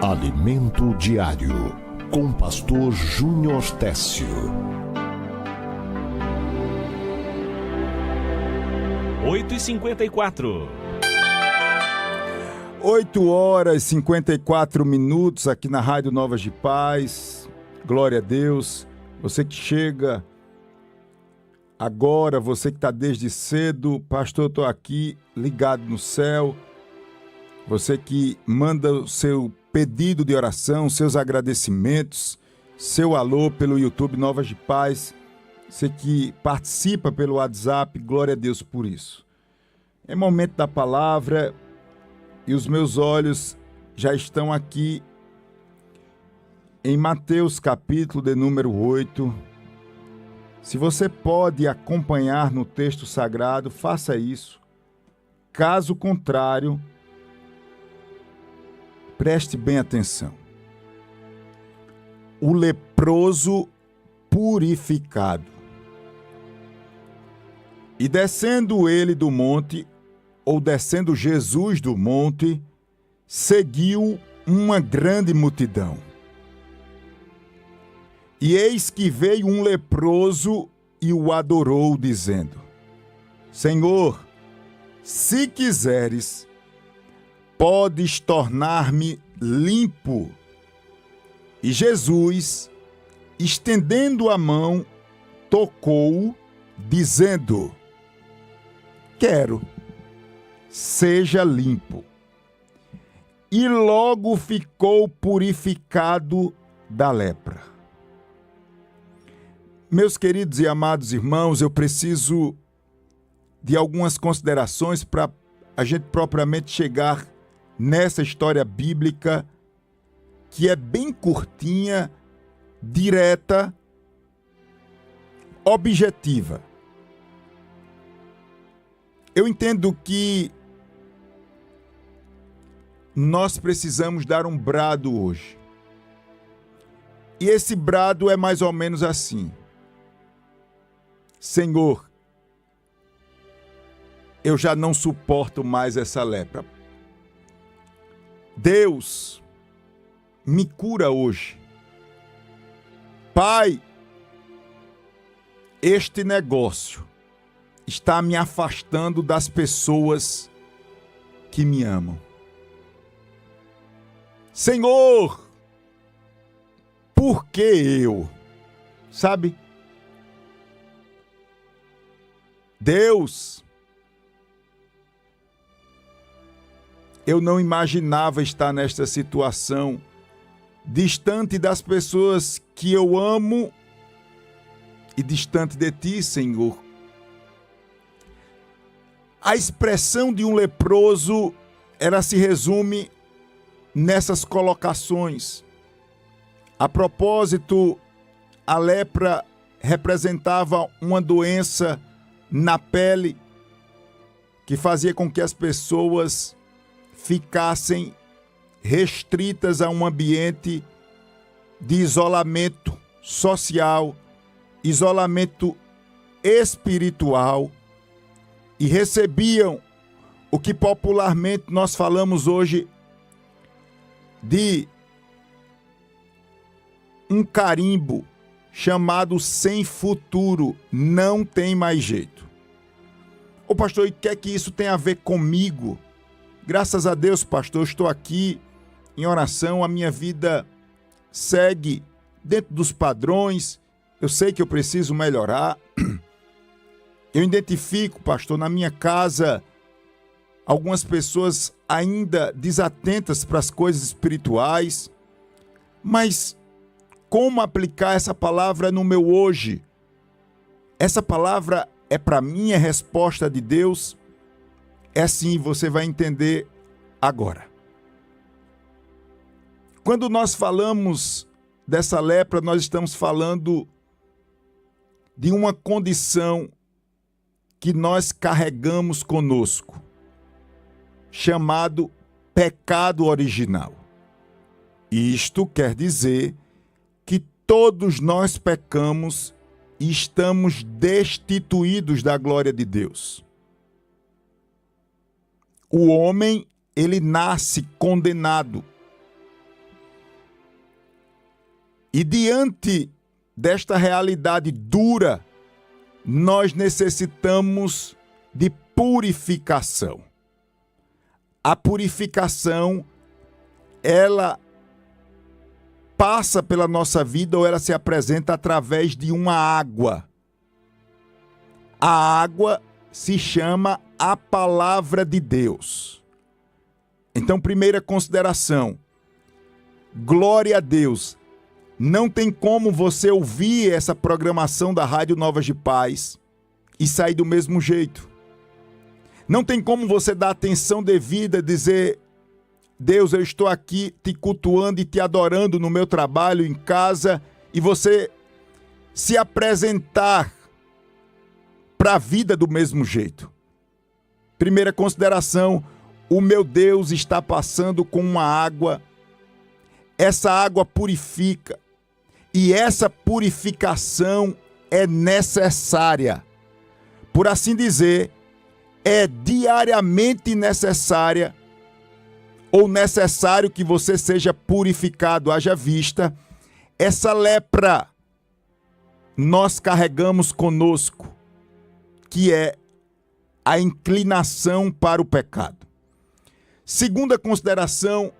Alimento Diário, com Pastor Júnior Técio. 8h54. 8h54 aqui na Rádio Novas de Paz. Glória a Deus. Você que chega agora, você que está desde cedo, pastor, eu estou aqui ligado no céu. Você que manda o seu pedido de oração, seus agradecimentos, seu alô pelo YouTube Novas de Paz. Você que participa pelo WhatsApp, glória a Deus por isso. É momento da palavra e os meus olhos já estão aqui em Mateus capítulo de número 8. Se você pode acompanhar no texto sagrado, faça isso. Caso contrário, preste bem atenção. O leproso purificado. E descendo ele do monte, ou descendo Jesus do monte, seguiu uma grande multidão. E eis que veio um leproso e o adorou, dizendo: Senhor, se quiseres, podes tornar-me limpo. E Jesus, estendendo a mão, tocou-o, dizendo: Quero, seja limpo. E logo ficou purificado da lepra. Meus queridos e amados irmãos, eu preciso de algumas considerações para a gente propriamente chegar nessa história bíblica que é bem curtinha, direta, objetiva. Eu entendo que nós precisamos dar um brado hoje. E esse brado é mais ou menos assim: Senhor, eu já não suporto mais essa lepra. Deus, me cura hoje. Pai, este negócio está me afastando das pessoas que me amam. Senhor, por que eu? Sabe? Deus, eu não imaginava estar nesta situação, distante das pessoas que eu amo e distante de Ti, Senhor. A expressão de um leproso, ela se resume nessas colocações. A propósito, a lepra representava uma doença na pele que fazia com que as pessoas ficassem restritas a um ambiente de isolamento social, isolamento espiritual, e recebiam o que popularmente nós falamos hoje de um carimbo chamado sem futuro, não tem mais jeito. Ô pastor, e o que é que isso tem a ver comigo? Graças a Deus, pastor, eu estou aqui em oração, a minha vida segue dentro dos padrões, eu sei que eu preciso melhorar. Eu identifico, pastor, na minha casa, algumas pessoas ainda desatentas para as coisas espirituais, mas como aplicar essa palavra no meu hoje? Essa palavra é para mim, é resposta de Deus? É assim, você vai entender agora. Quando nós falamos dessa lepra, nós estamos falando de uma condição que nós carregamos conosco, chamado pecado original. Isto quer dizer que todos nós pecamos e estamos destituídos da glória de Deus. O homem, ele nasce condenado. E diante desta realidade dura, nós necessitamos de purificação. A purificação, ela passa pela nossa vida ou ela se apresenta através de uma água. A água se chama a palavra de Deus. Então, primeira consideração, glória a Deus. Não tem como você ouvir essa programação da Rádio Novas de Paz e sair do mesmo jeito. Não tem como você dar atenção devida e dizer: Deus, eu estou aqui te cultuando e te adorando no meu trabalho, em casa, e você se apresentar para a vida do mesmo jeito. Primeira consideração, o meu Deus está passando com uma água. Essa água purifica. E essa purificação é necessária. Por assim dizer, é diariamente necessária ou necessário que você seja purificado. Haja vista, essa lepra nós carregamos conosco, que é a inclinação para o pecado. Segunda consideração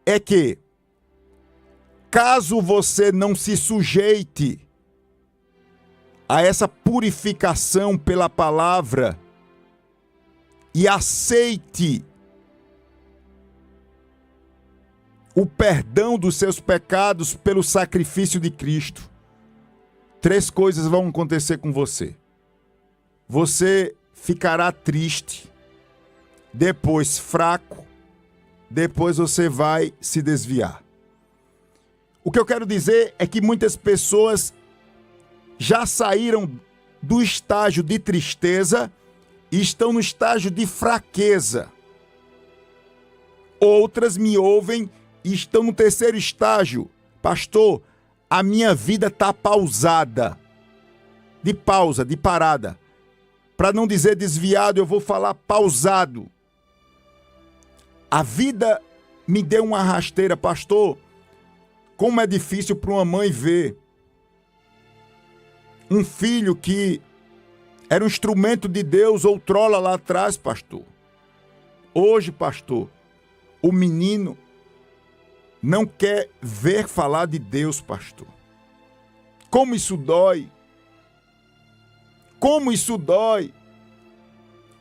é que, caso você não se sujeite a essa purificação pela palavra e aceite o perdão dos seus pecados pelo sacrifício de Cristo, 3 coisas vão acontecer com você. Você ficará triste, depois fraco, depois você vai se desviar. O que eu quero dizer é que muitas pessoas já saíram do estágio de tristeza e estão no estágio de fraqueza. Outras me ouvem e estão no terceiro estágio. Pastor, a minha vida está pausada. De pausa, de parada. Para não dizer desviado, eu vou falar pausado. A vida me deu uma rasteira, pastor. Como é difícil para uma mãe ver um filho que era um instrumento de Deus outrora lá atrás, pastor. Hoje, pastor, o menino não quer ver falar de Deus, pastor. Como isso dói. Como isso dói.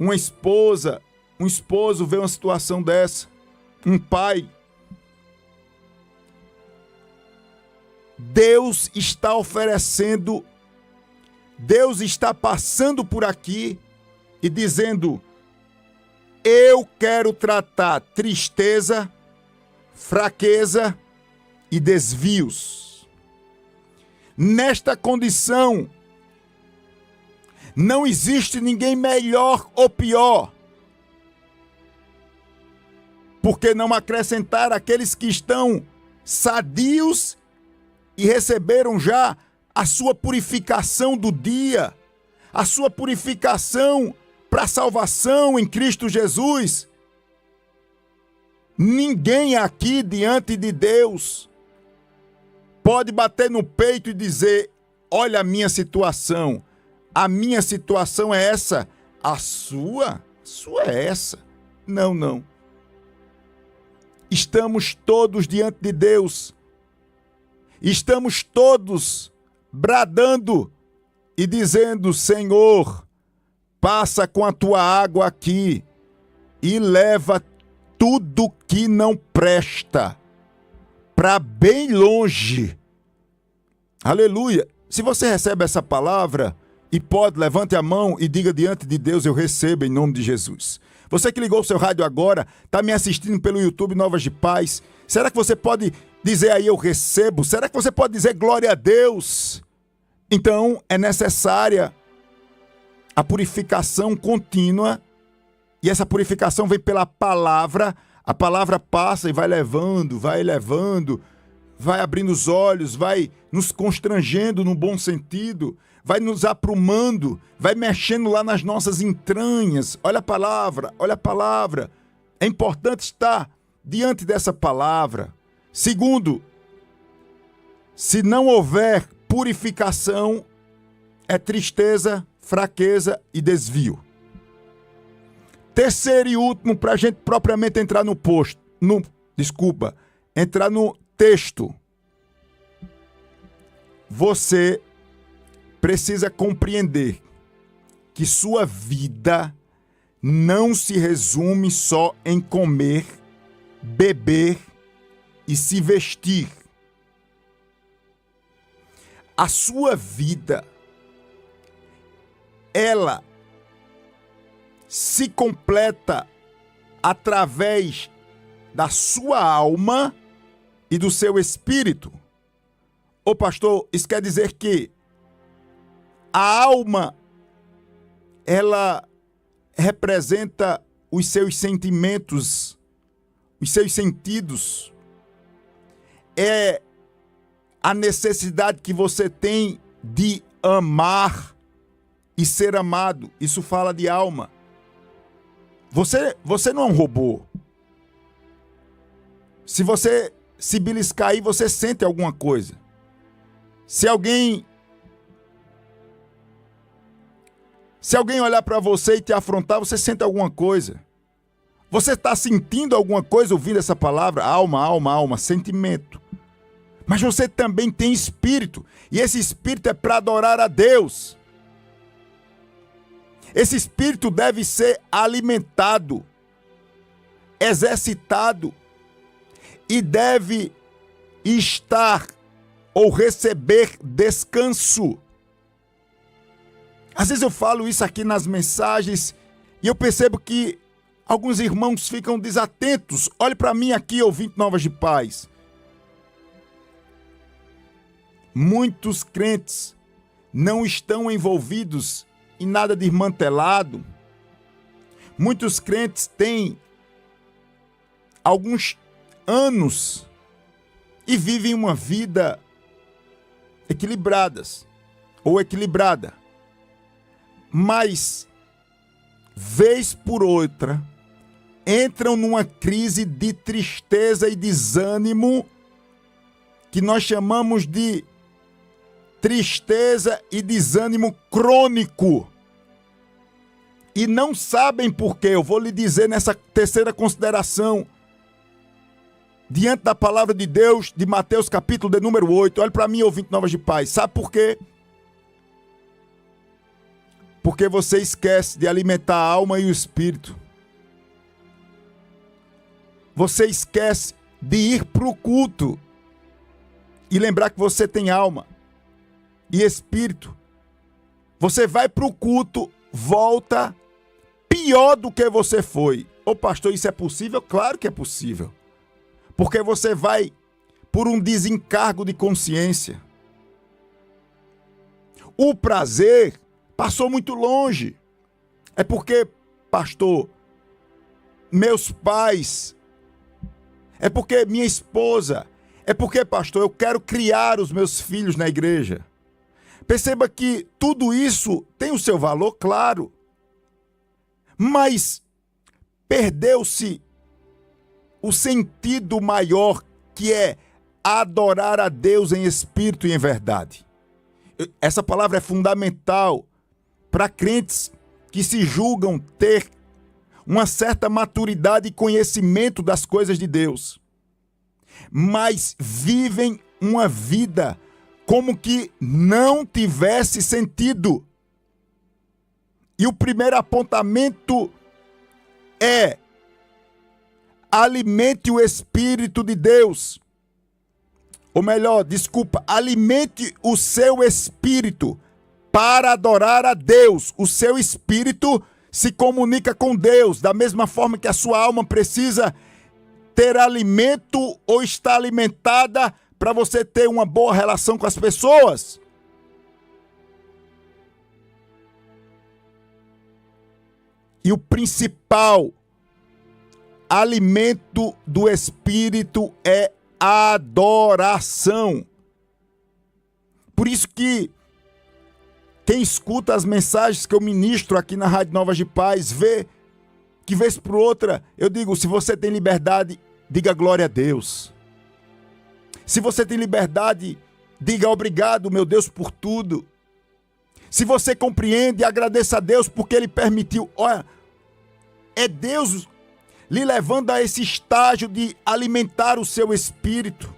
Uma esposa, um esposo vê uma situação dessa. Um pai. Deus está oferecendo, Deus está passando por aqui e dizendo: eu quero tratar tristeza, fraqueza e desvios. Nesta condição, não existe ninguém melhor ou pior, porque não acrescentar aqueles que estão sadios e receberam já a sua purificação do dia, a sua purificação para a salvação em Cristo Jesus. Ninguém aqui diante de Deus pode bater no peito e dizer: olha a minha situação é essa, a sua é essa. Não, não. Estamos todos diante de Deus. Estamos todos bradando e dizendo: Senhor, passa com a tua água aqui e leva tudo que não presta para bem longe. Aleluia. Se você recebe essa palavra e pode, levante a mão e diga diante de Deus: eu recebo em nome de Jesus. Você que ligou o seu rádio agora, está me assistindo pelo YouTube Novas de Paz. Será que você pode dizer aí: eu recebo? Será que você pode dizer glória a Deus? Então é necessária a purificação contínua, e essa purificação vem pela palavra. A palavra passa e vai levando, vai abrindo os olhos, vai nos constrangendo no bom sentido, vai nos aprumando, vai mexendo lá nas nossas entranhas. Olha a palavra, olha a palavra. É importante estar diante dessa palavra, Segundo, se não houver purificação, é tristeza, fraqueza e desvio. Terceiro e último, para a gente propriamente entrar entrar no texto. Você precisa compreender que sua vida não se resume só em comer, beber e se vestir. A sua vida, ela se completa através da sua alma e do seu espírito. Ô pastor, isso quer dizer que a alma, ela representa os seus sentimentos, os seus sentidos. É a necessidade que você tem de amar e ser amado. Isso fala de alma. Você não é um robô. Se você se beliscar aí, você sente alguma coisa. Se alguém olhar para você e te afrontar, você sente alguma coisa. Você está sentindo alguma coisa ouvindo essa palavra? Alma, alma, alma, sentimento. Mas você também tem espírito. E esse espírito é para adorar a Deus. Esse espírito deve ser alimentado, exercitado e deve estar ou receber descanso. Às vezes eu falo isso aqui nas mensagens e eu percebo que alguns irmãos ficam desatentos. Olhe para mim aqui, ouvinte Novas de Paz. Muitos crentes não estão envolvidos em nada desmantelado. Muitos crentes têm alguns anos e vivem uma vida equilibrada, mas vez por outra entram numa crise de tristeza e desânimo que nós chamamos de tristeza e desânimo crônico. E não sabem por quê. Eu vou lhe dizer nessa terceira consideração, diante da palavra de Deus, de Mateus capítulo de número 8. Olha para mim, ouvinte Novas de Paz. Sabe por quê? Porque você esquece de alimentar a alma e o espírito. Você esquece de ir para o culto e lembrar que você tem alma e espírito. Você vai para o culto, volta pior do que você foi. Ô pastor, isso é possível? Claro que é possível. Porque você vai por um desencargo de consciência. O prazer passou muito longe. É porque, pastor, meus pais, é porque minha esposa, é porque, pastor, eu quero criar os meus filhos na igreja. Perceba que tudo isso tem o seu valor, claro. Mas perdeu-se o sentido maior, que é adorar a Deus em espírito e em verdade. Essa palavra é fundamental para crentes que se julgam ter uma certa maturidade e conhecimento das coisas de Deus, mas vivem uma vida como que não tivesse sentido. E o primeiro apontamento é: alimente o Espírito de Deus. Ou melhor, alimente o seu espírito para adorar a Deus. O seu espírito se comunica com Deus, da mesma forma que a sua alma precisa ter alimento ou estar alimentada para você ter uma boa relação com as pessoas. E o principal alimento do espírito é adoração. Por isso que quem escuta as mensagens que eu ministro aqui na Rádio Novas de Paz, vê que vez por outra eu digo: se você tem liberdade, diga glória a Deus. Se você tem liberdade, diga obrigado, meu Deus, por tudo. Se você compreende, agradeça a Deus porque Ele permitiu. Olha, é Deus lhe levando a esse estágio de alimentar o seu espírito.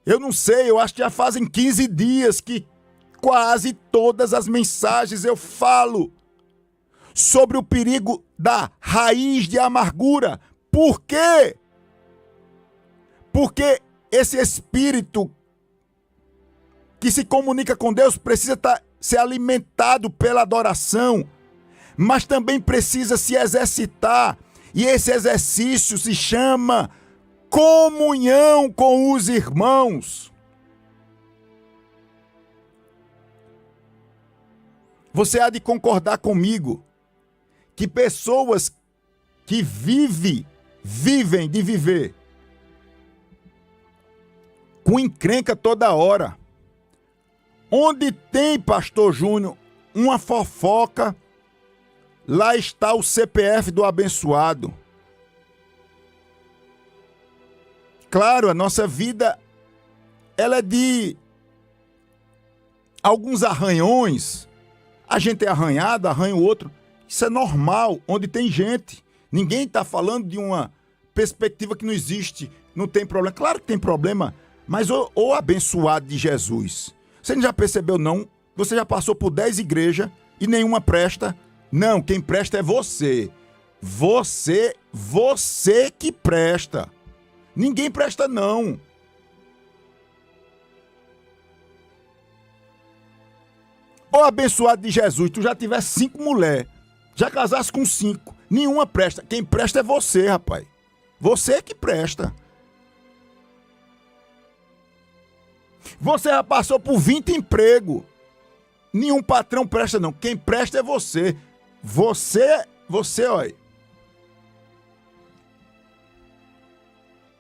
Eu não sei, eu acho que já fazem 15 dias que quase todas as mensagens eu falo sobre o perigo da raiz de amargura. Por quê? Porque esse espírito que se comunica com Deus precisa ser alimentado pela adoração, mas também precisa se exercitar. E esse exercício se chama comunhão com os irmãos. Você há de concordar comigo que pessoas que vivem de viver com encrenca toda hora, onde tem, pastor Júnior, uma fofoca, lá está o CPF do abençoado. Claro, a nossa vida, ela é de alguns arranhões. A gente é arranhado, arranha o outro. Isso é normal, onde tem gente. Ninguém está falando de uma perspectiva que não existe, não tem problema. Claro que tem problema, mas o abençoado de Jesus. Você não já percebeu, não? Você já passou por 10 igrejas e nenhuma presta? Não, quem presta é você. Você que presta. Ninguém presta, não. Ô abençoado de Jesus, tu já tivesse 5 mulheres, já casasse com 5, nenhuma presta. Quem presta é você, rapaz. Você que presta. Você já passou por 20 empregos. Nenhum patrão presta, não. Quem presta é você. Você, olha.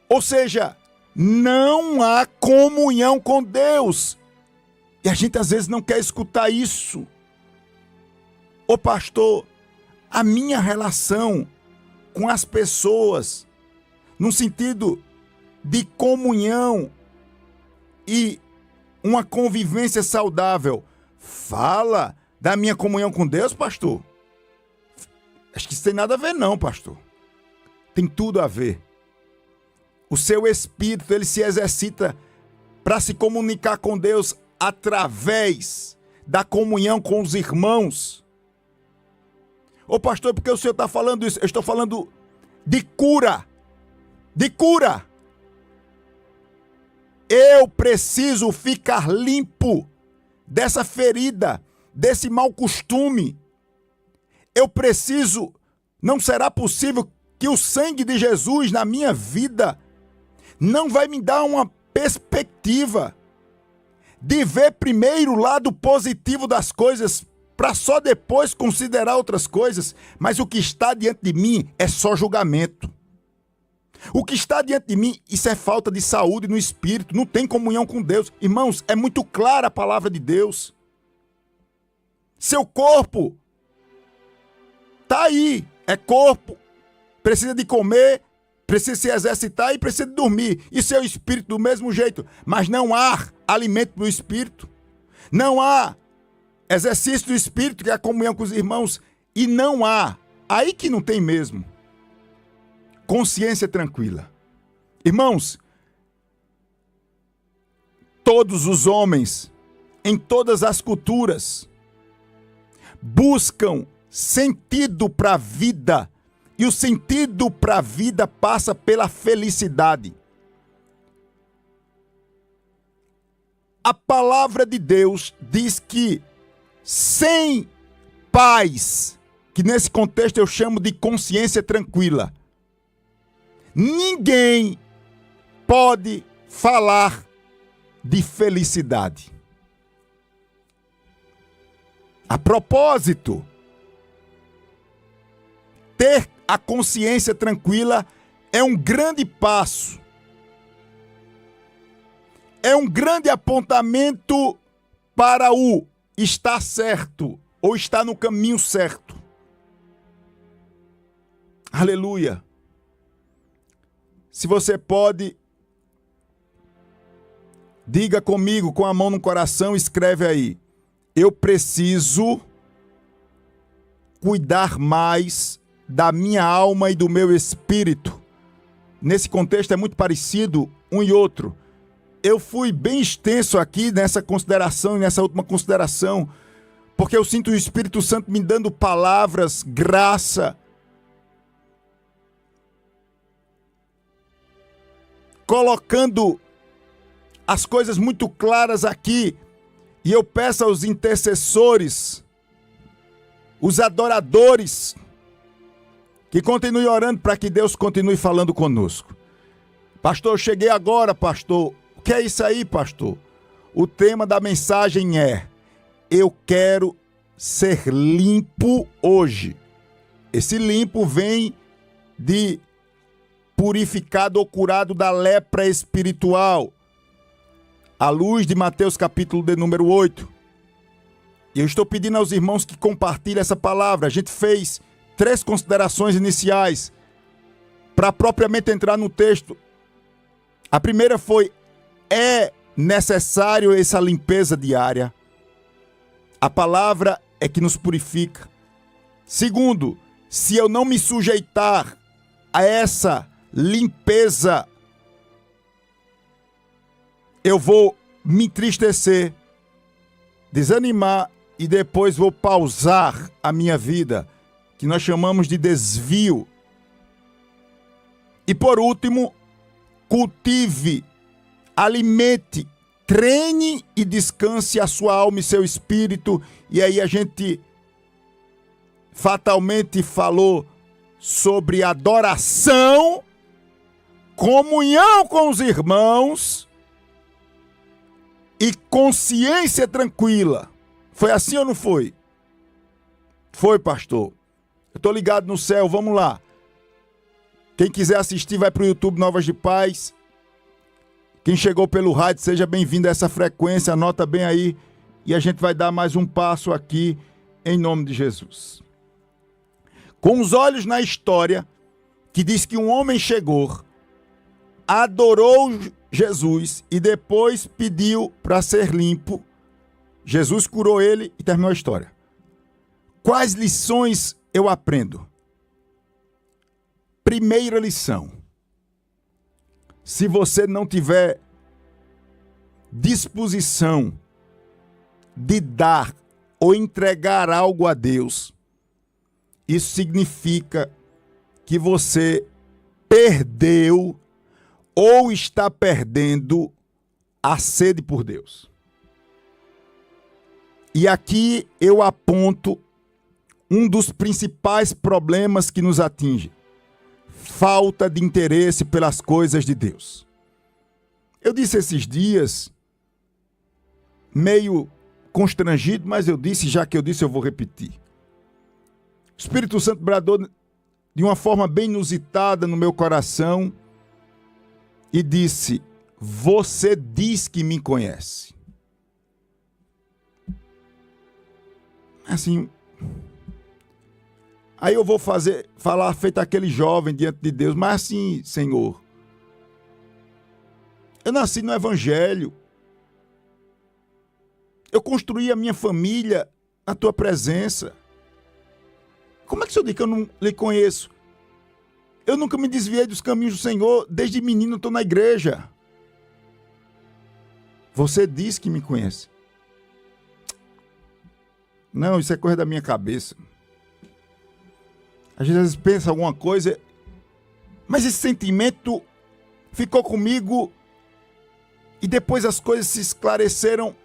Ou seja, não há comunhão com Deus. E a gente às vezes não quer escutar isso. Ô pastor, a minha relação com as pessoas, no sentido de comunhão e uma convivência saudável, fala da minha comunhão com Deus, pastor? Acho que isso tem nada a ver não, pastor. Tem tudo a ver. O seu espírito, ele se exercita para se comunicar com Deus através da comunhão com os irmãos. Ô pastor, por que o senhor está falando isso? Eu estou falando de cura. De cura. Eu preciso ficar limpo dessa ferida, desse mau costume. Eu preciso, não será possível que o sangue de Jesus na minha vida não vai me dar uma perspectiva de ver primeiro o lado positivo das coisas para só depois considerar outras coisas, mas o que está diante de mim é só julgamento. O que está diante de mim, isso é falta de saúde no espírito, não tem comunhão com Deus. Irmãos, é muito clara a palavra de Deus. Seu corpo tá aí, é corpo, precisa de comer, precisa se exercitar e precisa de dormir. E seu espírito do mesmo jeito, mas não há alimento do espírito. Não há exercício do espírito, que é a comunhão com os irmãos, e não há, aí que não tem mesmo, consciência tranquila. Irmãos, todos os homens, em todas as culturas, buscam sentido para a vida, e o sentido para a vida passa pela felicidade. A palavra de Deus diz que sem paz, que nesse contexto eu chamo de consciência tranquila, ninguém pode falar de felicidade. A propósito, ter a consciência tranquila é um grande passo, é um grande apontamento para o estar certo ou estar no caminho certo. Aleluia. Se você pode, diga comigo, com a mão no coração, escreve aí. Eu preciso cuidar mais da minha alma e do meu espírito. Nesse contexto é muito parecido um e outro. Eu fui bem extenso aqui nessa consideração e nessa última consideração, porque eu sinto o Espírito Santo me dando palavras, graça, colocando as coisas muito claras aqui. E eu peço aos intercessores, os adoradores, que continuem orando para que Deus continue falando conosco. Pastor, eu cheguei agora, pastor. O que é isso aí, pastor? O tema da mensagem é: eu quero ser limpo hoje. Esse limpo vem de purificado ou curado da lepra espiritual, à luz de Mateus capítulo de número 8. E eu estou pedindo aos irmãos que compartilhem essa palavra. A gente fez 3 considerações iniciais para propriamente entrar no texto. A primeira foi: é necessário essa limpeza diária. A palavra é que nos purifica. Segundo, se eu não me sujeitar a essa limpeza, eu vou me entristecer, desanimar e depois vou pausar a minha vida, que nós chamamos de desvio. E por último, cultive, alimente, treine e descanse a sua alma e seu espírito. E aí a gente fatalmente falou sobre adoração, comunhão com os irmãos e consciência tranquila. Foi assim ou não foi? Foi, pastor. Eu estou ligado no céu, vamos lá. Quem quiser assistir, vai para o YouTube Novas de Paz. Quem chegou pelo rádio, seja bem-vindo a essa frequência, anota bem aí. E a gente vai dar mais um passo aqui, em nome de Jesus. Com os olhos na história, que diz que um homem chegou, adorou Jesus e depois pediu para ser limpo. Jesus curou ele e terminou a história. Quais lições eu aprendo? Primeira lição: se você não tiver disposição de dar ou entregar algo a Deus, isso significa que você perdeu ou está perdendo a sede por Deus. E aqui eu aponto um dos principais problemas que nos atinge: falta de interesse pelas coisas de Deus. Eu disse esses dias, meio constrangido, mas eu disse, já que eu disse, eu vou repetir. O Espírito Santo bradou de uma forma bem inusitada no meu coração e disse: você diz que me conhece. Assim, aí eu vou falar feito aquele jovem diante de Deus, mas assim, Senhor, eu nasci no Evangelho, eu construí a minha família na Tua presença. Como é que o Senhor diz que eu não lhe conheço? Eu nunca me desviei dos caminhos do Senhor, desde menino estou na igreja. Você diz que me conhece. Não, isso é coisa da minha cabeça. Às vezes pensa alguma coisa, mas esse sentimento ficou comigo e depois as coisas se esclareceram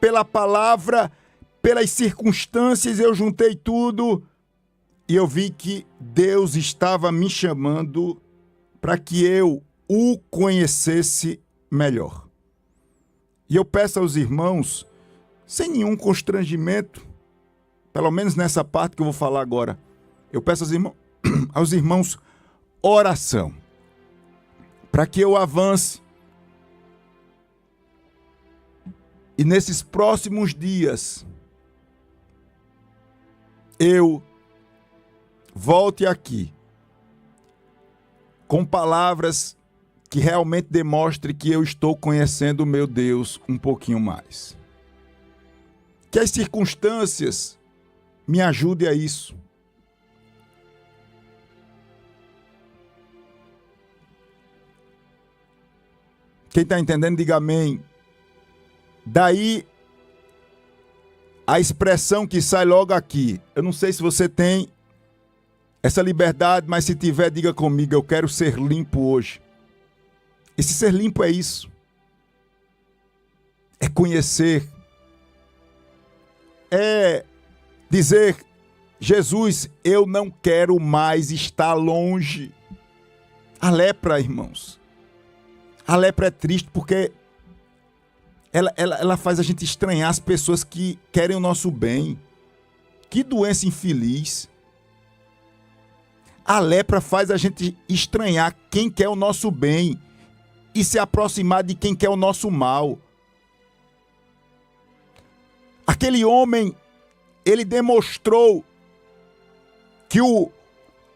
pela palavra, pelas circunstâncias, eu juntei tudo e eu vi que Deus estava me chamando para que eu o conhecesse melhor. E eu peço aos irmãos, sem nenhum constrangimento, pelo menos nessa parte que eu vou falar agora, eu peço aos irmãos oração, para que eu avance. E nesses próximos dias, eu volte aqui com palavras que realmente demonstrem que eu estou conhecendo o meu Deus um pouquinho mais. Que as circunstâncias me ajudem a isso. Quem está entendendo, diga amém. Daí, a expressão que sai logo aqui. Eu não sei se você tem essa liberdade, mas se tiver, diga comigo, eu quero ser limpo hoje. Esse ser limpo é isso. É conhecer. É dizer, Jesus, eu não quero mais estar longe. A lepra, irmãos. A lepra é triste porque ela faz a gente estranhar as pessoas que querem o nosso bem. Que doença infeliz. A lepra faz a gente estranhar quem quer o nosso bem e se aproximar de quem quer o nosso mal. Aquele homem, ele demonstrou que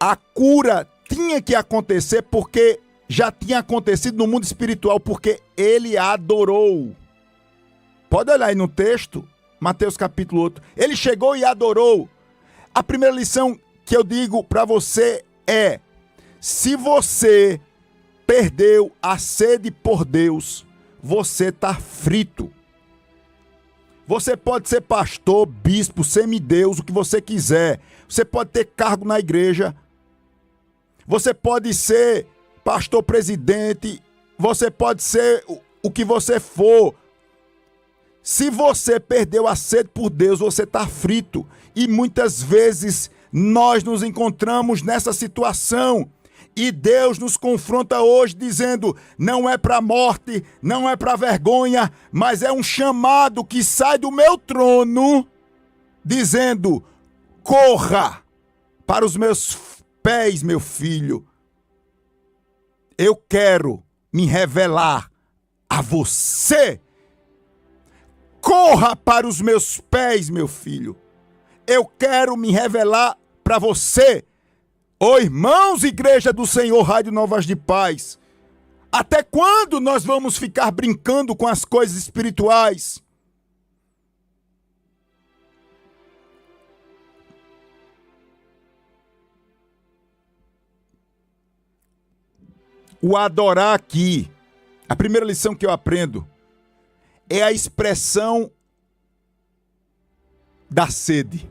a cura tinha que acontecer porque já tinha acontecido no mundo espiritual, porque ele adorou. Pode olhar aí no texto, Mateus capítulo 8. Ele chegou e adorou. A primeira lição que eu digo para você é: se você perdeu a sede por Deus, você está frito. Você pode ser pastor, bispo, semideus, o que você quiser. Você pode ter cargo na igreja. Você pode ser pastor presidente. Você pode ser o que você for. Se você perdeu a sede por Deus, você está frito. E muitas vezes nós nos encontramos nessa situação. E Deus nos confronta hoje dizendo, não é para a morte, não é para a vergonha, mas é um chamado que sai do meu trono, dizendo, corra para os meus pés, meu filho. Eu quero me revelar a você. Corra para os meus pés, meu filho. Eu quero me revelar para você. Ô irmãos, Igreja do Senhor, Rádio Novas de Paz, até quando nós vamos ficar brincando com as coisas espirituais? O adorar aqui, a primeira lição que eu aprendo, é a expressão da sede.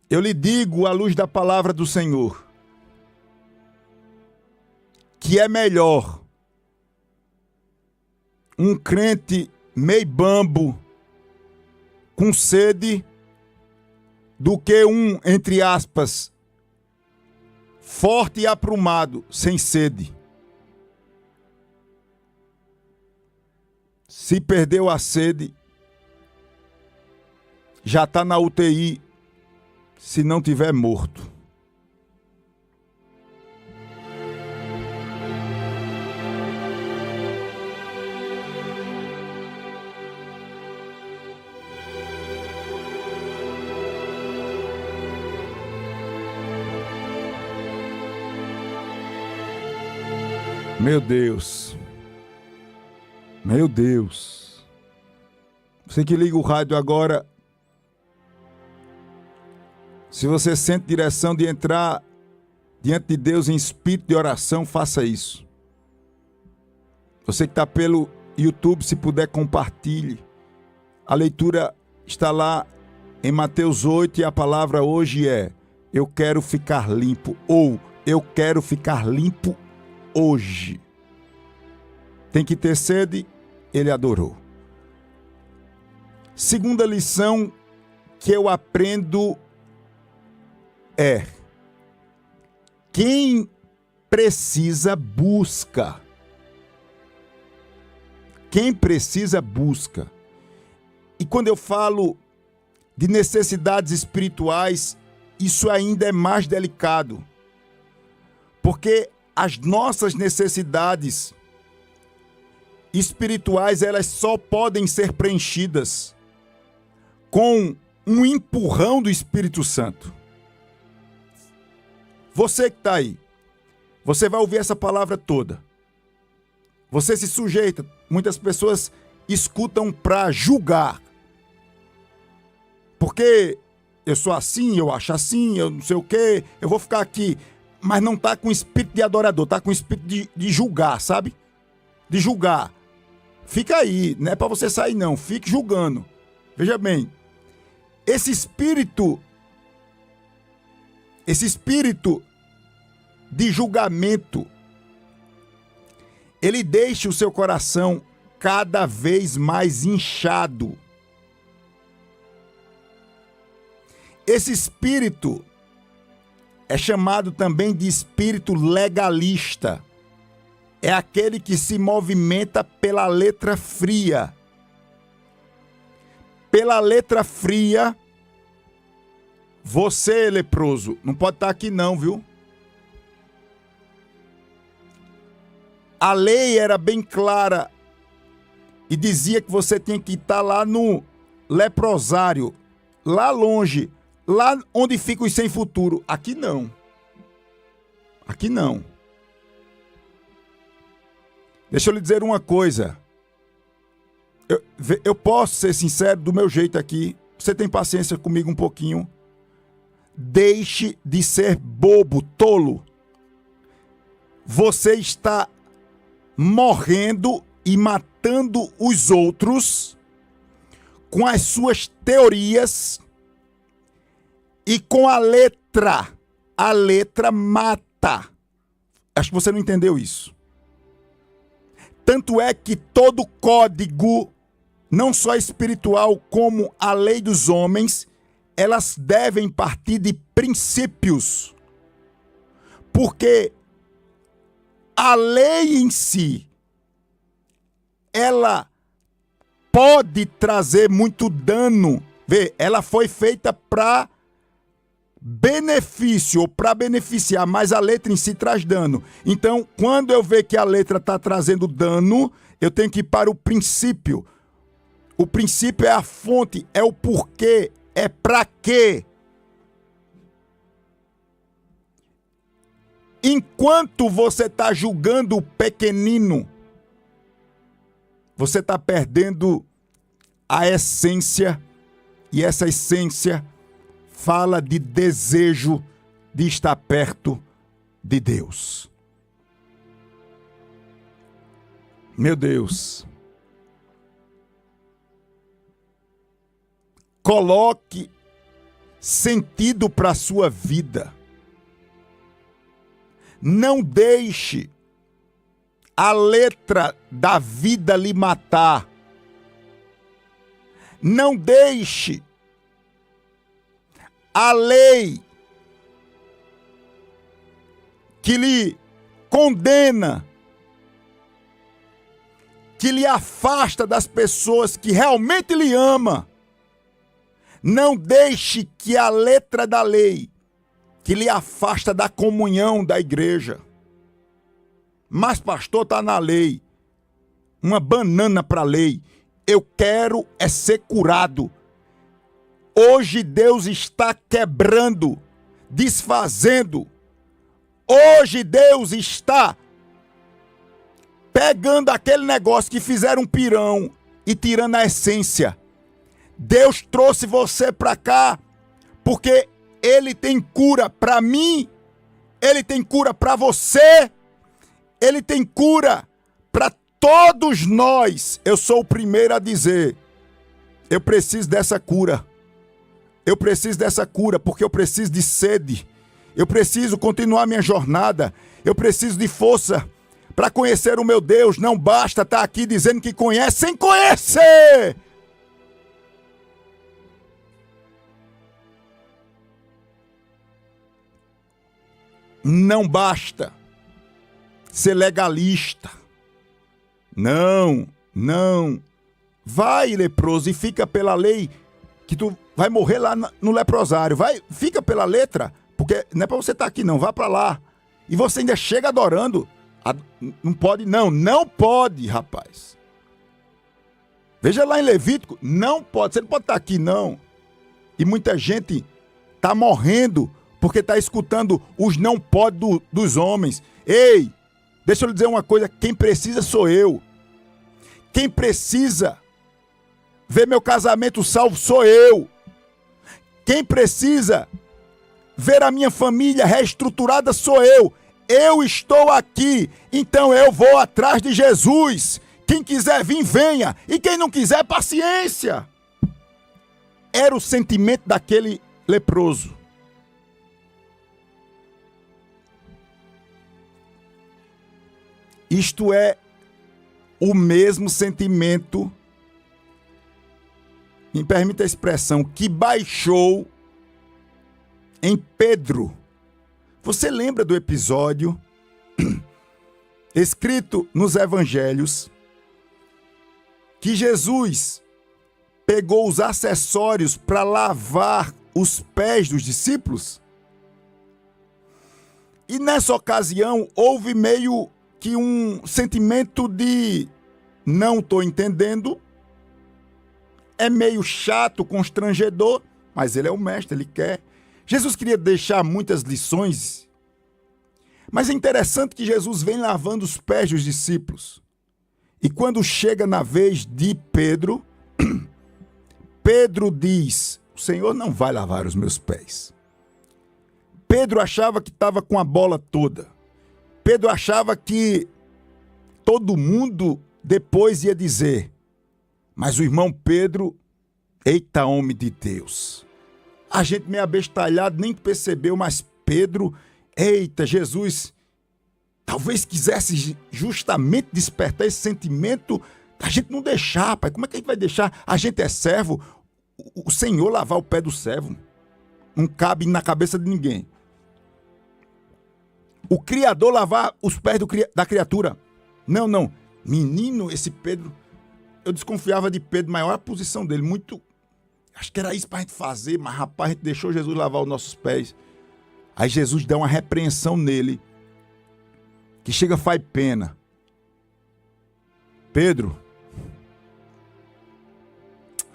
Eu lhe digo, à luz da palavra do Senhor, que é melhor um crente meio bambo, com sede, do que um, entre aspas, forte e aprumado, sem sede. Se perdeu a sede, já está na UTI, se não tiver morto. Meu Deus. Meu Deus. Você que liga o rádio agora, se você sente direção de entrar diante de Deus em espírito de oração, faça isso. Você que está pelo YouTube, se puder, compartilhe. A leitura está lá em Mateus 8 e a palavra hoje é: eu quero ficar limpo, ou eu quero ficar limpo hoje. Tem que ter sede, ele adorou. Segunda lição que eu aprendo é: quem precisa busca. Quem precisa busca. E quando eu falo de necessidades espirituais, isso ainda é mais delicado. Porque as nossas necessidades espirituais, elas só podem ser preenchidas com um empurrão do Espírito Santo. Você que está aí, você vai ouvir essa palavra toda. Você se sujeita. Muitas pessoas escutam para julgar. Porque eu sou assim, eu acho assim, eu não sei o quê, eu vou ficar aqui. Mas não está com espírito de adorador, está com espírito de julgar, sabe? De julgar. Fica aí, não é para você sair não, fique julgando. Veja bem, esse espírito de julgamento, ele deixa o seu coração cada vez mais inchado. Esse espírito é chamado também de espírito legalista. É aquele que se movimenta pela letra fria. Pela letra fria, você, leproso, não pode estar aqui não, viu? A lei era bem clara e dizia que você tinha que estar lá no leprosário, lá longe, lá onde fica os sem futuro. Aqui não. Aqui não. Deixa eu lhe dizer uma coisa. Eu posso ser sincero do meu jeito aqui. Você tem paciência comigo um pouquinho? Deixe de ser bobo, tolo. Você está morrendo e matando os outros com as suas teorias e com a letra. A letra mata. Acho que você não entendeu isso. Tanto é que todo código, não só espiritual como a lei dos homens, elas devem partir de princípios. Porque a lei em si, ela pode trazer muito dano. Vê, ela foi feita para benefício ou para beneficiar, mas a letra em si traz dano. Então, quando eu ver que a letra está trazendo dano, eu tenho que ir para o princípio. O princípio é a fonte, é o porquê, é para quê. Enquanto você está julgando o pequenino, você está perdendo a essência, e essa essência fala de desejo de estar perto de Deus. Meu Deus. Coloque sentido para a sua vida. Não deixe a letra da vida lhe matar. Não deixe a lei que lhe condena, que lhe afasta das pessoas que realmente lhe amam. Não deixe que a letra da lei que lhe afasta da comunhão da igreja. Mas pastor, está na lei. Uma banana para a lei. Eu quero é ser curado. Hoje Deus está quebrando, desfazendo. Hoje Deus está pegando aquele negócio que fizeram um pirão e tirando a essência. Deus trouxe você para cá porque Ele tem cura para mim, Ele tem cura para você, Ele tem cura para todos nós. Eu sou o primeiro a dizer, eu preciso dessa cura. Eu preciso dessa cura porque eu preciso de sede. Eu preciso continuar minha jornada. Eu preciso de força para conhecer o meu Deus. Não basta estar aqui dizendo que conhece sem conhecer. Não basta ser legalista. Não. Vai, leproso, e fica pela lei que tu vai morrer lá no leprosário. Vai, fica pela letra, porque não é para você estar aqui não, vá para lá. E você ainda chega adorando. Não pode não pode, rapaz. Veja lá em Levítico, não pode, você não pode estar aqui não. E muita gente está morrendo porque está escutando os não pode dos homens. Ei, deixa eu lhe dizer uma coisa, quem precisa sou eu. Quem precisa ver meu casamento salvo sou eu. Quem precisa ver a minha família reestruturada sou eu. Eu estou aqui, então eu vou atrás de Jesus. Quem quiser vir, venha. E quem não quiser, paciência. Era o sentimento daquele leproso. Isto é o mesmo sentimento, me permita a expressão, que baixou em Pedro. Você lembra do episódio escrito nos evangelhos que Jesus pegou os acessórios para lavar os pés dos discípulos? E nessa ocasião houve meio que um sentimento de não estou entendendo, é meio chato, constrangedor, mas ele é o mestre, ele quer. Jesus queria deixar muitas lições, mas é interessante que Jesus vem lavando os pés dos discípulos. E quando chega na vez de Pedro, Pedro diz, o Senhor não vai lavar os meus pés. Pedro achava que estava com a bola toda. Pedro achava que todo mundo depois ia dizer, mas o irmão Pedro, eita homem de Deus. A gente meio abestalhado, nem percebeu, mas Pedro, eita, Jesus, talvez quisesse justamente despertar esse sentimento da gente não deixar, pai. Como é que a gente vai deixar? A gente é servo, o Senhor lavar o pé do servo não cabe na cabeça de ninguém. O Criador lavar os pés da criatura. Não. Menino, esse Pedro, eu desconfiava de Pedro, maior a posição dele, muito... Acho que era isso pra gente fazer, mas rapaz, a gente deixou Jesus lavar os nossos pés. Aí Jesus dá uma repreensão nele, que chega faz pena. Pedro,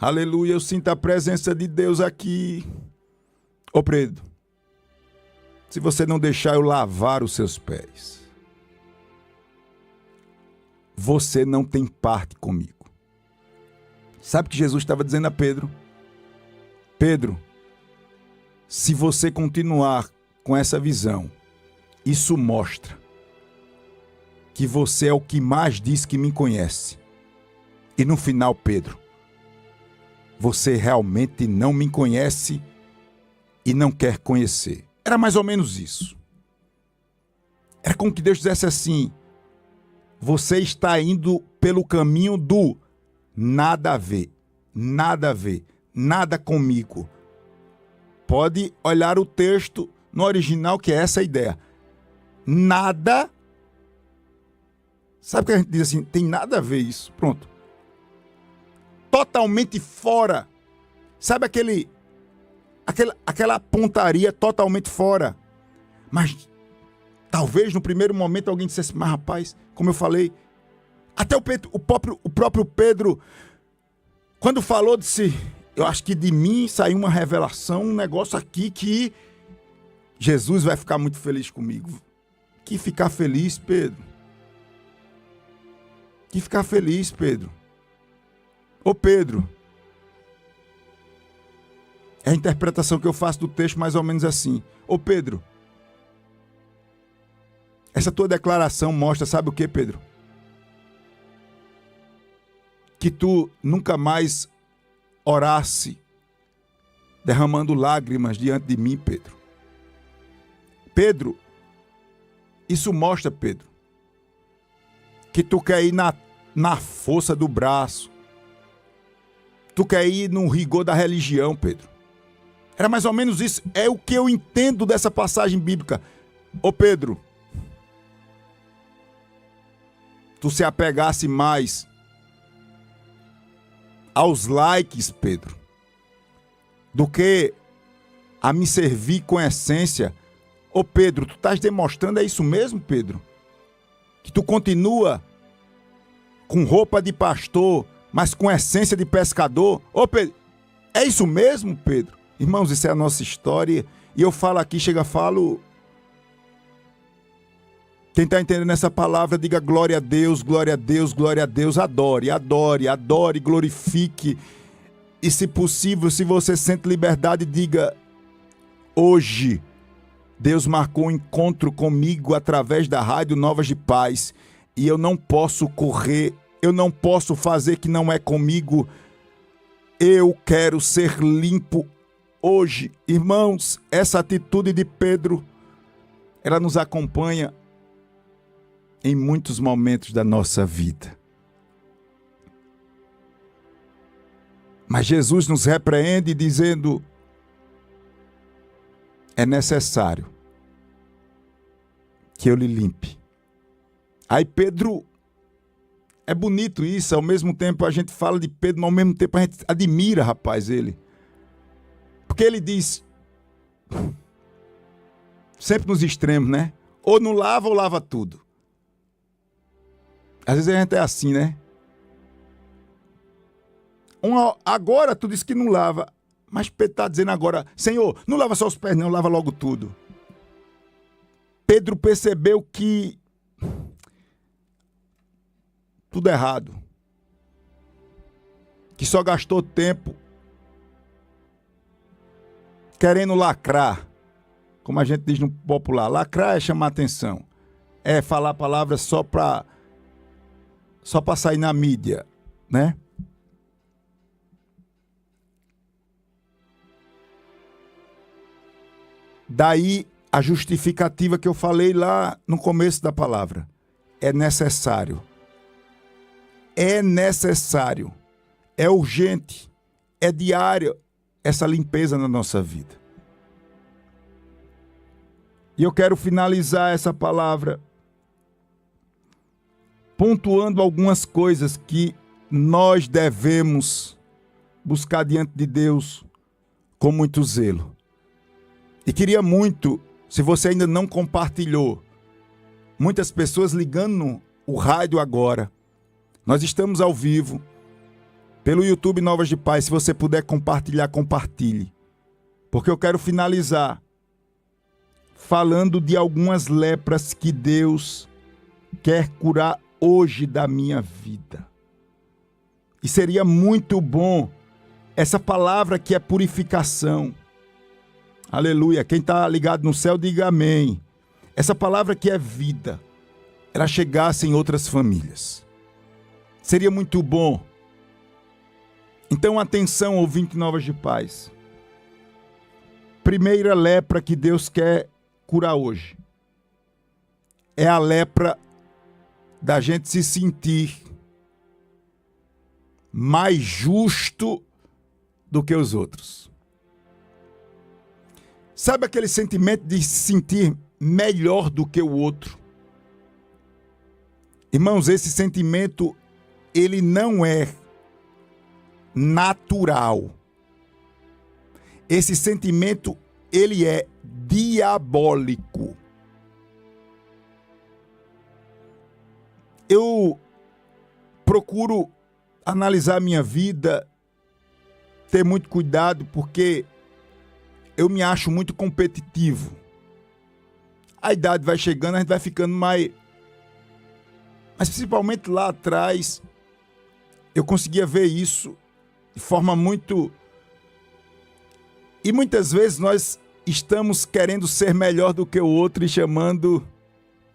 aleluia, eu sinto a presença de Deus aqui. Ô Pedro, se você não deixar eu lavar os seus pés, você não tem parte comigo. Sabe o que Jesus estava dizendo a Pedro? Pedro, se você continuar com essa visão, isso mostra que você é o que mais diz que me conhece. E no final, Pedro, você realmente não me conhece e não quer conhecer. Era mais ou menos isso. Era como que Deus dissesse assim, você está indo pelo caminho do nada a ver, nada comigo. Pode olhar o texto no original, que é essa a ideia. Nada. Sabe o que a gente diz assim? Tem nada a ver isso. Pronto. Totalmente fora. Sabe aquela pontaria totalmente fora. Mas talvez no primeiro momento alguém dissesse, mas rapaz, como eu falei, até o próprio Pedro, quando falou, disse, eu acho que de mim saiu uma revelação, um negócio aqui que Jesus vai ficar muito feliz comigo. Que ficar feliz, Pedro? Que ficar feliz, Pedro? Ô Pedro, é a interpretação que eu faço do texto mais ou menos assim. Ô Pedro, essa tua declaração mostra, sabe o que, Pedro? Que tu nunca mais orasse derramando lágrimas diante de mim, Pedro. Pedro, isso mostra, Pedro, que tu quer ir na força do braço. Tu quer ir no rigor da religião, Pedro. Era mais ou menos isso. É o que eu entendo dessa passagem bíblica. Ô Pedro, tu se apegasse mais aos likes, Pedro, do que a me servir com essência. Ô Pedro, tu estás demonstrando, é isso mesmo, Pedro? Que tu continua com roupa de pastor, mas com essência de pescador? Ô Pedro, é isso mesmo, Pedro? Irmãos, isso é a nossa história. E eu falo aqui, falo. Quem está entendendo essa palavra, diga glória a Deus, glória a Deus, glória a Deus. Adore, adore, adore, glorifique. E se possível, se você sente liberdade, diga: hoje, Deus marcou um encontro comigo através da Rádio Novas de Paz. E eu não posso correr, eu não posso fazer que não é comigo. Eu quero ser limpo hoje. Irmãos, essa atitude de Pedro, ela nos acompanha em muitos momentos da nossa vida. Mas Jesus nos repreende dizendo: é necessário que eu lhe limpe. Aí Pedro, é bonito isso, ao mesmo tempo a gente fala de Pedro, mas ao mesmo tempo a gente admira, rapaz, ele. Porque ele diz, sempre nos extremos, né? Ou não lava ou lava tudo. Às vezes a gente é assim, né? Agora tu disse que não lava, mas Pedro está dizendo agora: Senhor, não lava só os pés não, lava logo tudo. Pedro percebeu que tudo errado, que só gastou tempo querendo lacrar, como a gente diz no popular. Lacrar é chamar atenção, é falar palavras só para sair na mídia, né? Daí a justificativa que eu falei lá no começo da palavra. É necessário. É necessário. É urgente. É diário essa limpeza na nossa vida. E eu quero finalizar essa palavra pontuando algumas coisas que nós devemos buscar diante de Deus com muito zelo. E queria muito, se você ainda não compartilhou, muitas pessoas ligando o rádio agora. Nós estamos ao vivo, pelo YouTube Novas de Paz. Se você puder compartilhar, compartilhe. Porque eu quero finalizar falando de algumas lepras que Deus quer curar hoje da minha vida. E seria muito bom essa palavra que é purificação. Aleluia. Quem está ligado no céu, diga amém. Essa palavra que é vida, ela chegasse em outras famílias. Seria muito bom. Então, atenção, ouvinte Novas de Paz. Primeira lepra que Deus quer curar hoje é a lepra da gente se sentir mais justo do que os outros. Sabe aquele sentimento de se sentir melhor do que o outro? Irmãos, esse sentimento, ele não é natural. Esse sentimento, ele é diabólico. Eu procuro analisar a minha vida, ter muito cuidado, porque eu me acho muito competitivo. A idade vai chegando, a gente vai ficando mais... Mas principalmente lá atrás, eu conseguia ver isso de forma muito... E muitas vezes nós estamos querendo ser melhor do que o outro e chamando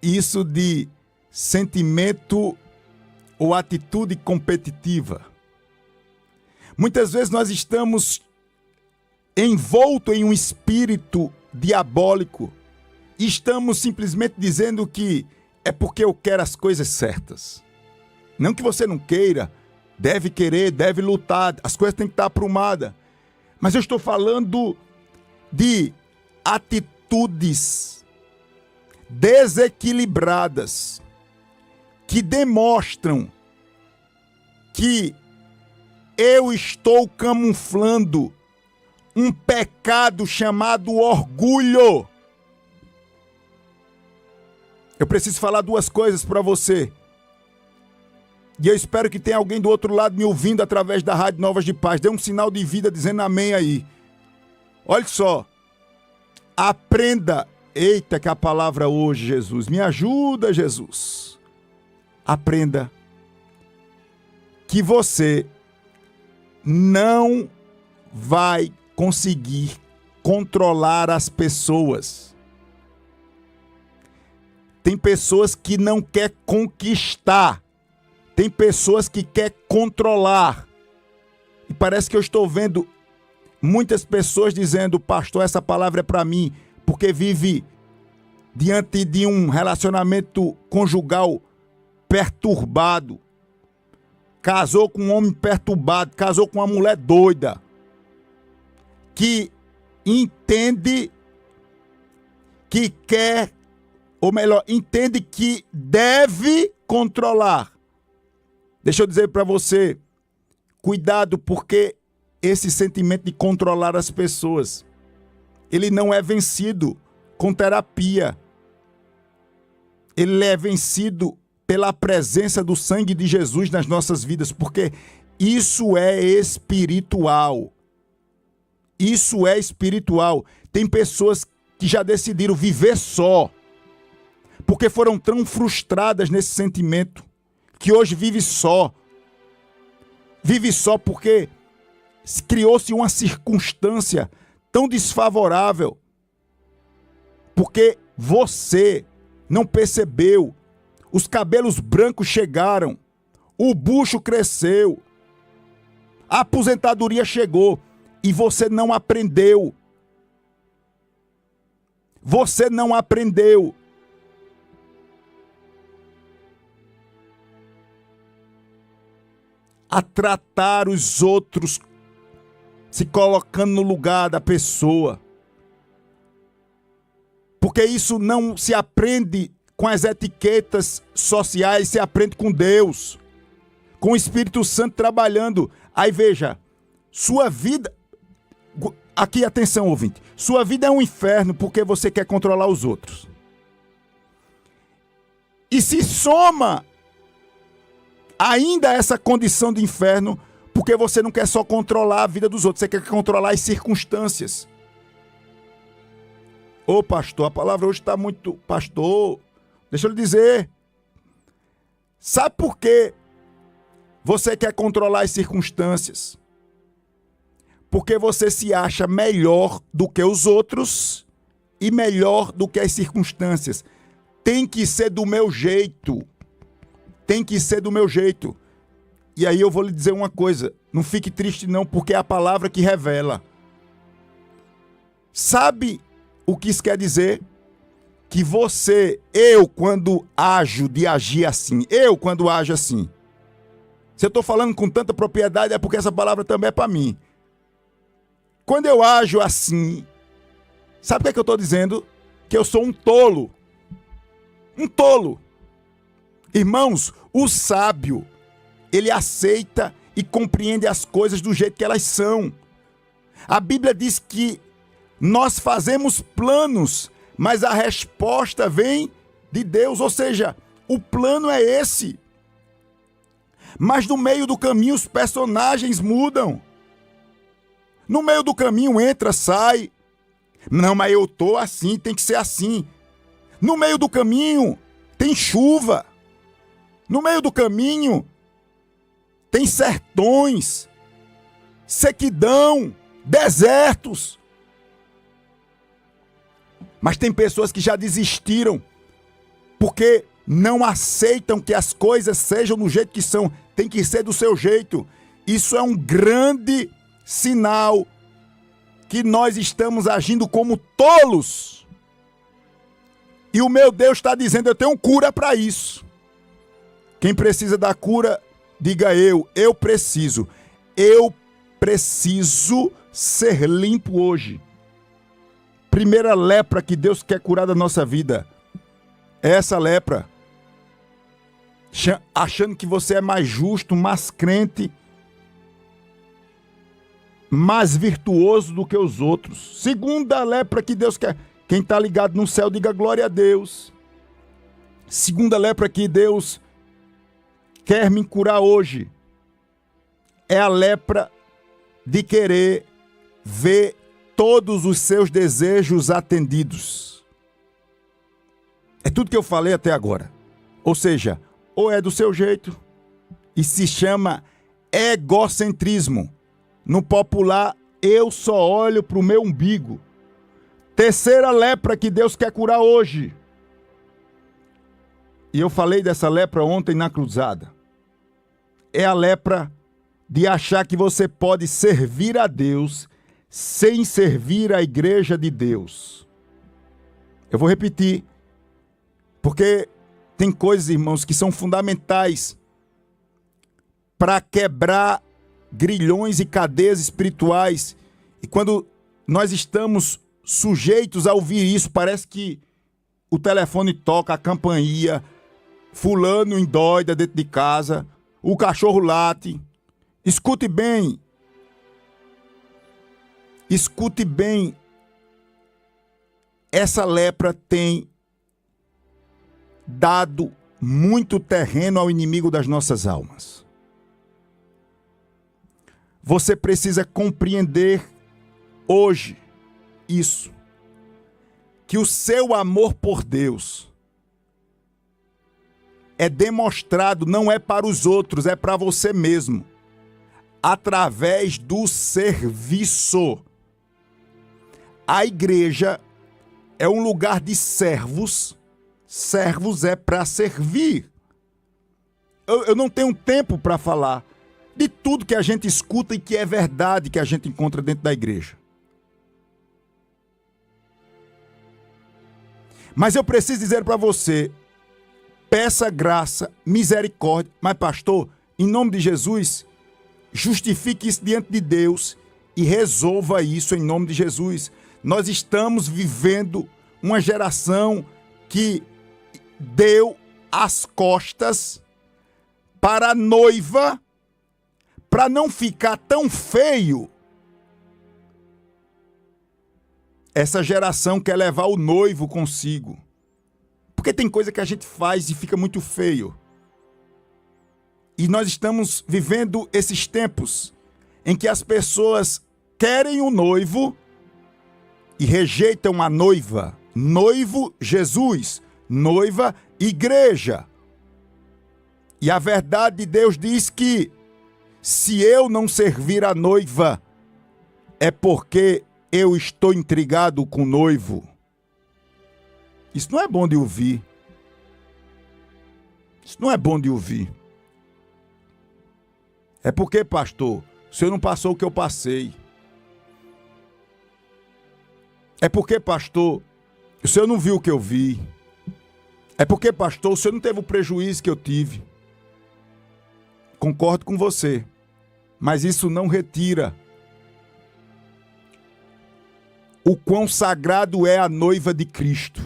isso de sentimento ou atitude competitiva. Muitas vezes nós estamos envolto em um espírito diabólico e estamos simplesmente dizendo que é porque eu quero as coisas certas. Não que você não queira, deve querer, deve lutar, as coisas têm que estar aprumadas. Mas eu estou falando de atitudes desequilibradas que demonstram que eu estou camuflando um pecado chamado orgulho. Eu preciso falar duas coisas para você. E eu espero que tenha alguém do outro lado me ouvindo através da Rádio Novas de Paz. Dê um sinal de vida dizendo amém aí. Olha só. Aprenda. Eita, que a palavra hoje, Jesus. Me ajuda, Jesus. Aprenda que você não vai conseguir controlar as pessoas. Tem pessoas que não quer conquistar. Tem pessoas que quer controlar. E parece que eu estou vendo muitas pessoas dizendo: pastor, essa palavra é para mim, porque vive diante de um relacionamento conjugal perturbado. Casou com um homem perturbado, casou com uma mulher doida, que entende que quer, ou melhor, entende que deve controlar. Deixa eu dizer para você, cuidado, porque esse sentimento de controlar as pessoas, ele não é vencido com terapia. Ele é vencido pela presença do sangue de Jesus nas nossas vidas, porque isso é espiritual. Isso é espiritual. Tem pessoas que já decidiram viver só, porque foram tão frustradas nesse sentimento, que hoje vive só. Vive só porque criou-se uma circunstância tão desfavorável, porque você não percebeu. Os cabelos brancos chegaram, o bucho cresceu, a aposentadoria chegou e você não aprendeu. Você não aprendeu. A tratar os outros, se colocando no lugar da pessoa. Porque isso não se aprende com as etiquetas sociais, se aprende com Deus, com o Espírito Santo trabalhando. Aí veja, sua vida, aqui atenção ouvinte, sua vida é um inferno porque você quer controlar os outros. E se soma ainda essa condição de inferno, porque você não quer só controlar a vida dos outros, você quer controlar as circunstâncias. Ô pastor, a palavra hoje está muito... Pastor, deixa eu lhe dizer. Sabe por que você quer controlar as circunstâncias? Porque você se acha melhor do que os outros e melhor do que as circunstâncias. Tem que ser do meu jeito. Tem que ser do meu jeito. E aí eu vou lhe dizer uma coisa. Não fique triste não, porque é a palavra que revela. Sabe o que isso quer dizer? Que eu quando ajo de agir assim, eu quando ajo assim. Se eu estou falando com tanta propriedade é porque essa palavra também é para mim. Quando eu ajo assim, sabe o que é que eu estou dizendo? Que eu sou um tolo. Um tolo. Irmãos, o sábio, ele aceita e compreende as coisas do jeito que elas são. A Bíblia diz que nós fazemos planos, mas a resposta vem de Deus, ou seja, o plano é esse. Mas no meio do caminho os personagens mudam. No meio do caminho entra, sai. Não, mas eu tô assim, tem que ser assim. No meio do caminho tem chuva. No meio do caminho tem sertões, sequidão, desertos. Mas tem pessoas que já desistiram porque não aceitam que as coisas sejam do jeito que são. Tem que ser do seu jeito. Isso é um grande sinal que nós estamos agindo como tolos. E o meu Deus está dizendo, eu tenho cura para isso. Quem precisa da cura, diga eu preciso. Eu preciso ser limpo hoje. Primeira lepra que Deus quer curar da nossa vida é essa lepra. Achando que você é mais justo, mais crente, mais virtuoso do que os outros. Segunda lepra que Deus quer. Quem está ligado no céu, diga glória a Deus. Segunda lepra que Deus quer me curar hoje é a lepra de querer ver todos os seus desejos atendidos. É tudo que eu falei até agora. Ou seja, ou é do seu jeito, e se chama egocentrismo. No popular, eu só olho para o meu umbigo. Terceira lepra que Deus quer curar hoje. E eu falei dessa lepra ontem na cruzada. É a lepra de achar que você pode servir a Deus sem servir a igreja de Deus. Eu vou repetir, porque tem coisas, irmãos, que são fundamentais para quebrar grilhões e cadeias espirituais. E quando nós estamos sujeitos a ouvir isso, parece que o telefone toca, a campainha, fulano endoida dentro de casa, o cachorro late. Escute bem. Escute bem. Essa lepra tem dado muito terreno ao inimigo das nossas almas. Você precisa compreender hoje isso, que o seu amor por Deus é demonstrado, não é para os outros, é para você mesmo, através do serviço. A igreja é um lugar de servos. Servos é para servir. Eu não tenho tempo para falar de tudo que a gente escuta e que é verdade que a gente encontra dentro da igreja. Mas eu preciso dizer para você, peça graça, misericórdia. Mas pastor, em nome de Jesus, justifique isso diante de Deus e resolva isso em nome de Jesus. Nós estamos vivendo uma geração que deu as costas para a noiva, para não ficar tão feio. Essa geração quer levar o noivo consigo. Porque tem coisa que a gente faz e fica muito feio. E nós estamos vivendo esses tempos em que as pessoas querem o noivo e rejeitam a noiva. Noivo, Jesus. Noiva, igreja. E a verdade de Deus diz que se eu não servir a noiva, é porque eu estou intrigado com o noivo. Isso não é bom de ouvir. Isso não é bom de ouvir. É porque, pastor, o senhor não passou o que eu passei. É porque, pastor, o senhor não viu o que eu vi. É porque, pastor, o senhor não teve o prejuízo que eu tive. Concordo com você. Mas isso não retira o quão sagrado é a noiva de Cristo.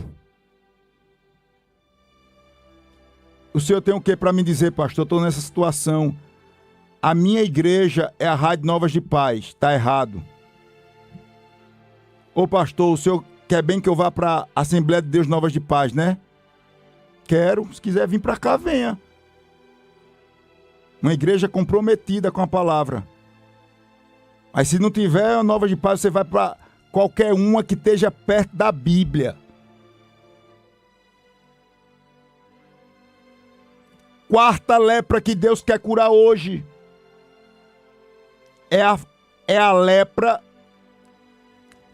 O senhor tem o que para me dizer, pastor? Eu estou nessa situação. A minha igreja é a Rádio Novas de Paz. Está errado. Ô pastor, o senhor quer bem que eu vá para a Assembleia de Deus Novas de Paz, né? Quero. Se quiser vir para cá, venha. Uma igreja comprometida com a palavra. Mas se não tiver a Nova de Paz, você vai para qualquer uma que esteja perto da Bíblia. Quarta lepra que Deus quer curar hoje é a lepra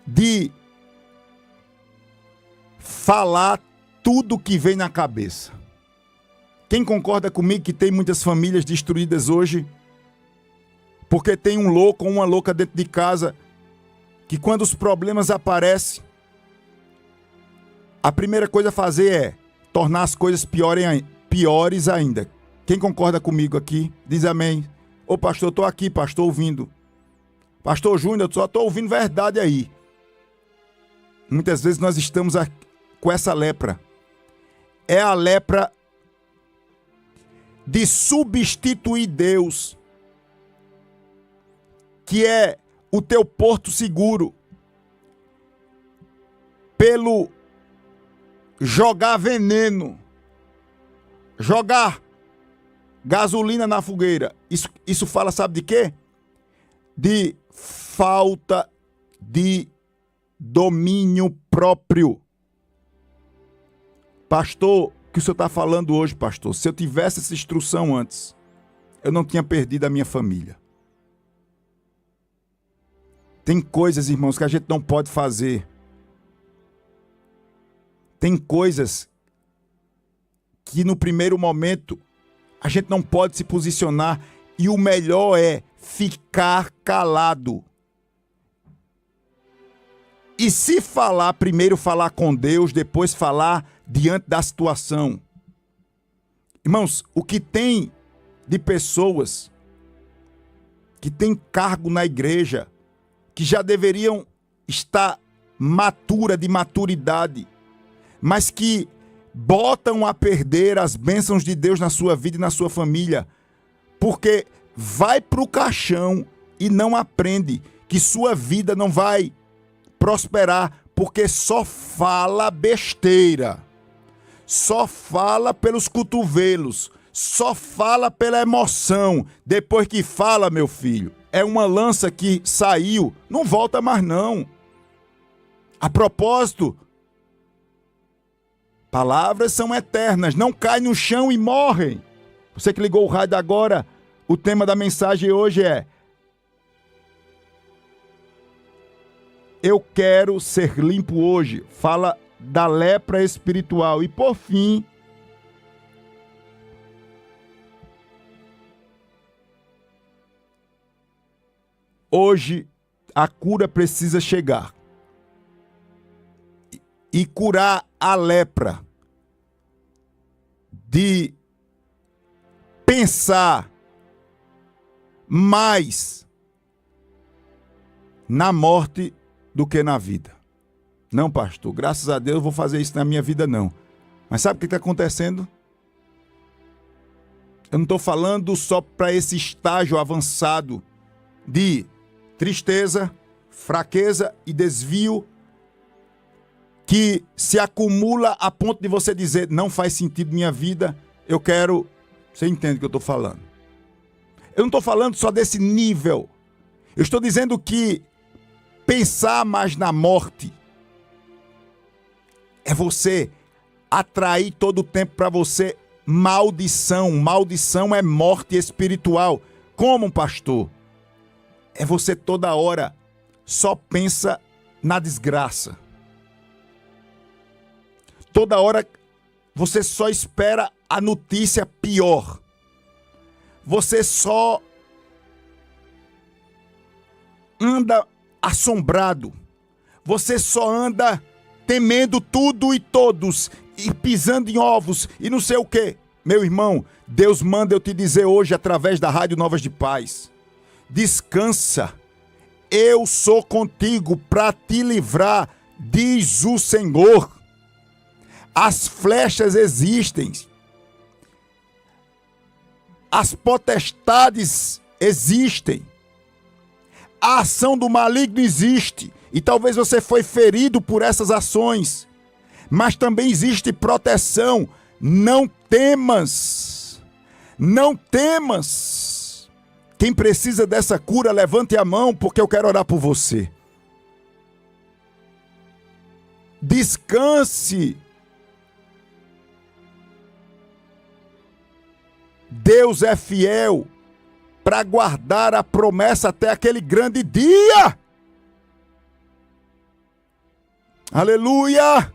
de falar tudo que vem na cabeça. Quem concorda comigo que tem muitas famílias destruídas hoje porque tem um louco ou uma louca dentro de casa que quando os problemas aparecem, a primeira coisa a fazer é tornar as coisas piores ainda. Quem concorda comigo aqui, diz amém. Ô pastor, eu tô aqui, pastor, ouvindo. Pastor Júnior, eu só tô ouvindo verdade aí. Muitas vezes nós estamos com essa lepra. É a lepra de substituir Deus, que é o teu porto seguro, pelo jogar veneno, jogar gasolina na fogueira. Isso fala, sabe de quê? De falta de domínio próprio. Pastor, o que o senhor está falando hoje, pastor? Se eu tivesse essa instrução antes, eu não tinha perdido a minha família. Tem coisas, irmãos, que a gente não pode fazer. Tem coisas que no primeiro momento a gente não pode se posicionar, e o melhor é ficar calado. E se falar, primeiro falar com Deus, depois falar diante da situação. Irmãos, o que tem de pessoas que têm cargo na igreja, que já deveriam estar de maturidade, mas que botam a perder as bênçãos de Deus na sua vida e na sua família, porque vai para o caixão e não aprende que sua vida não vai prosperar, porque só fala besteira, só fala pelos cotovelos, só fala pela emoção. Depois que fala, meu filho, é uma lança que saiu, não volta mais não. A propósito, palavras são eternas, não caem no chão e morrem. Você que ligou o rádio agora, o tema da mensagem hoje é: eu quero ser limpo hoje. Fala da lepra espiritual. E por fim, hoje a cura precisa chegar e curar a lepra de pensar mais na morte do que na vida. Não, pastor, graças a Deus eu vou fazer isso na minha vida, não. Mas sabe o que está acontecendo? Eu não estou falando só para esse estágio avançado de tristeza, fraqueza e desvio que se acumula a ponto de você dizer: não faz sentido minha vida, eu quero... Você entende o que eu estou falando? Eu não estou falando só desse nível. Eu estou dizendo que pensar mais na morte é você atrair todo o tempo para você maldição. Maldição é morte espiritual. Como, pastor? É você toda hora só pensa na desgraça. Toda hora você só espera a notícia pior. Você só anda assombrado. Você só anda temendo tudo e todos e pisando em ovos e não sei o quê. Meu irmão, Deus manda eu te dizer hoje através da Rádio Novas de Paz: descansa. Eu sou contigo para te livrar, diz o Senhor. As flechas existem. As potestades existem. A ação do maligno existe. E talvez você foi ferido por essas ações. Mas também existe proteção. Não temas. Não temas. Quem precisa dessa cura, levante a mão, porque eu quero orar por você. Descanse. Deus é fiel para guardar a promessa até aquele grande dia. Aleluia!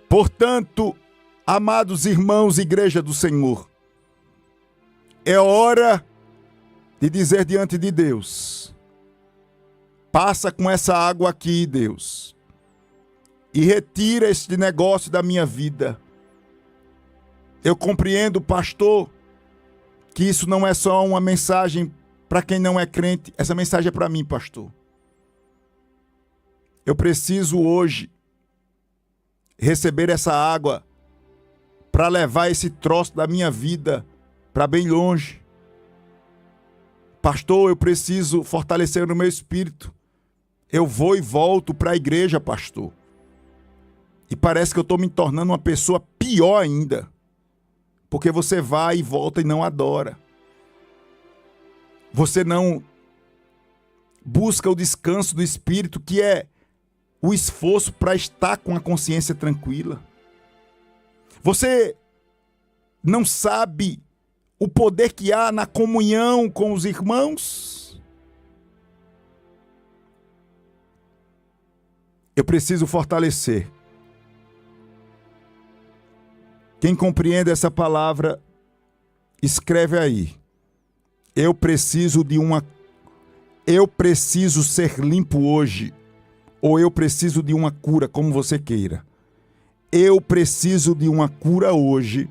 Portanto, amados irmãos, igreja do Senhor, é hora de dizer diante de Deus: passa com essa água aqui, Deus, e retira este negócio da minha vida. Eu compreendo, pastor, que isso não é só uma mensagem para quem não é crente. Essa mensagem é para mim, pastor. Eu preciso hoje receber essa água para levar esse troço da minha vida para bem longe. Pastor, eu preciso fortalecer o meu espírito. Eu vou e volto para a igreja, pastor. E parece que eu estou me tornando uma pessoa pior ainda. Porque você vai e volta e não adora. Você não busca o descanso do espírito, que é o esforço para estar com a consciência tranquila. Você não sabe o poder que há na comunhão com os irmãos? Eu preciso fortalecer. Quem compreende essa palavra, escreve aí. Eu preciso ser limpo hoje, ou eu preciso de uma cura, como você queira. Eu preciso de uma cura hoje,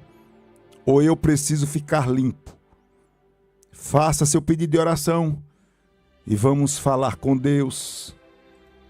ou eu preciso ficar limpo. Faça seu pedido de oração e vamos falar com Deus.